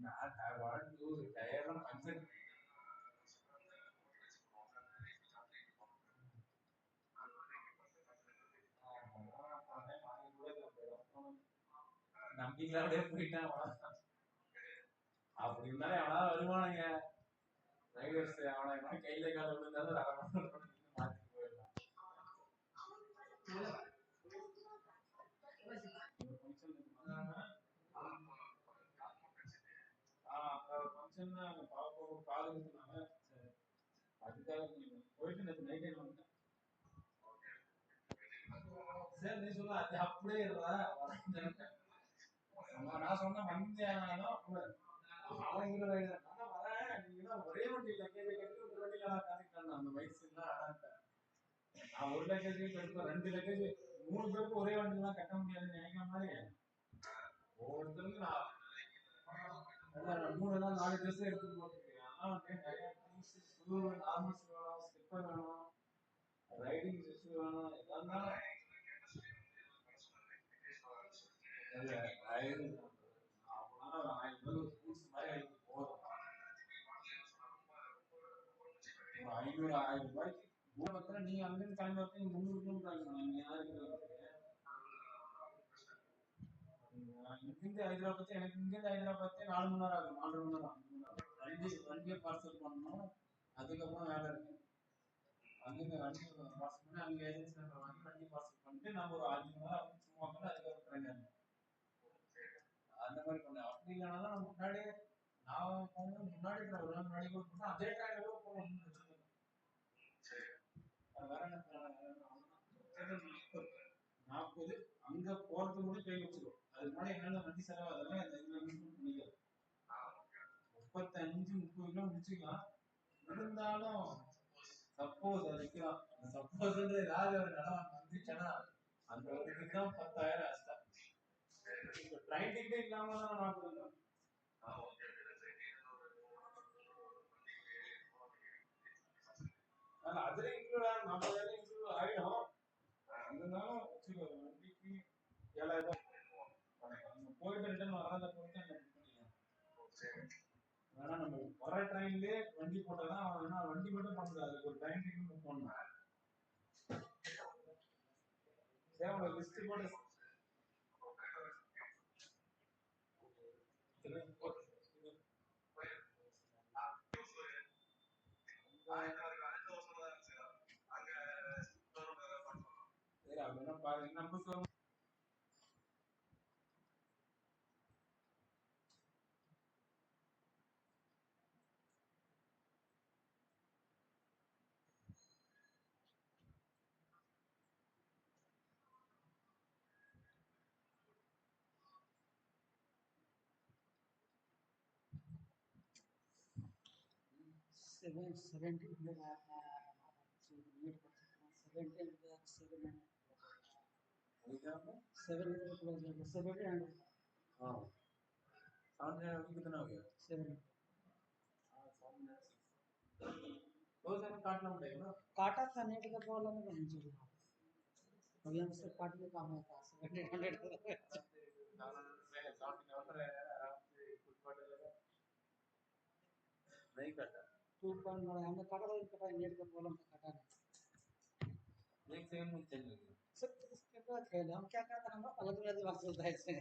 I want to retire from concept. நம்பிக்கையோட போயிட்டான் அப்படி இருந்தாலே அவனா வருவானுங்க ரைடர்ஸ் அவனை கையில கால விழுந்தாலும் மாத்திட்டு போயிடலாம். ஃபங்க்ஷன் பாப்போம் கால் இருந்தாங்க அதுக்காக போயிட்டு நேற்று நைட்டே வந்துட்டேன். சரி நீ சொல்ல அது அப்படியே இருந்தா நான் சொன்ன வந்தியானாலும் அவங்க வரேன் நீங்க ஒரே வண்டி லக்கேஜ் கட்டி ஒரு வண்டியில நான் கனெக்ட் அந்த வயசுலாம் நான் ஒரு லக்கேஜ் கட்டுவேன் 2 லக்கேஜ் 3 பேருக்கு ஒரே வண்டியில கட்ட முடியாதுன்னு நினைக்கிற மாதிரி ஒவ்வொருத்தருக்கு நான் 3 நாள் 4 ட்ரெஸ் எடுத்துட்டு போட்டுருக்கேன். ஆனால் நிறைய திங்ஸ் ஷூ நார்மல் ஷூ வேணும் ஸ்லிப்பர் வேணும் ரைடிங் ஷூ வேணும் இதெல்லாம் ஐநூறு 1000 ரூபாய்க்கு நீங்க அங்கிருந்து கிளம்பி வரீங்க 300 கிலோமீட்டர் இங்கிருந்து ஹைதராபாத் எனக்கு இங்கிருந்து ஹைதராபாத் 4 மணி நேரம் ஆகும் 4 மணி நேரம் வண்டியை பார்சல் பண்ணணும். அதுக்கப்புறம் வேலை இருக்கு அங்கிருந்து வண்டி பார்சல் பண்ணி அங்கே ஏஜென்சி நம்பர் வாங்கி வண்டி பார்சல் பண்ணிட்டு நம்ம ஒரு 5 மணி நேரம் சும்மா பண்ணி அதுக்கப்புறம் ட்ரெயின் அந்த மாதிரி பண்ணேன். அப்படி இல்லைனாலும் நம்ம முன்னாடியே நான் போகணும் முன்னாடி ஒரு நாள் முன்னாடி கூட போனோம் அதே ட்ரெயின்ல கூட போகணும் வேற என்ன 40 அங்க போறது கூட கை வச்சிடும் அது முன்னாடி என்னால வண்டி செலவு அதெல்லாம் இந்த இதுல பண்ணிக்கலாம் 35-30 கிலோ முடிச்சுக்கலாம். இருந்தாலும் சப்போஸ் அது வைக்கலாம் சப்போஸ் ஏதாவது ஒரு இடம் வந்துச்சுன்னா அந்த ஒரு இதுதான் 10,000 ஆஸ்தா ட்ரெயின் டிக்கெட் இல்லாம தான் 40 அதுல இன்க்ளூட் ஆகும் நம்ம இன்க்ளூட் ஆகிடும் இருந்தாலும் வண்டிக்கு 7,000 போயிட்டு ரிட்டர்ன் வராத போயிட்டு அந்த வேணா நம்ம வர ட்ரெயின்லயே வண்டி போட்டாதான் வேணா வண்டி மட்டும் பண்ண அதுக்கு ஒரு ட்ரெயின் டிக்கெட் புக் பண்ணணும். சரி உங்க லிஸ்ட் போட்டு சரி அப்படின்னா பாருங்க நம்ம कितना हो गया 7 दो से काटना पड़ेगा ना काटा था नेट का प्रॉब्लम है नहीं चल रहा अभी हमसे काट के काम होता है 700 नहीं काटा 2.9 हमने काटा था कटा नेट का प्रॉब्लम था काटा नहीं एक सेकंड में चल गया सब इसके बाद खेल हम क्या करते हैं हम अलग अलग बात चलता है इसमें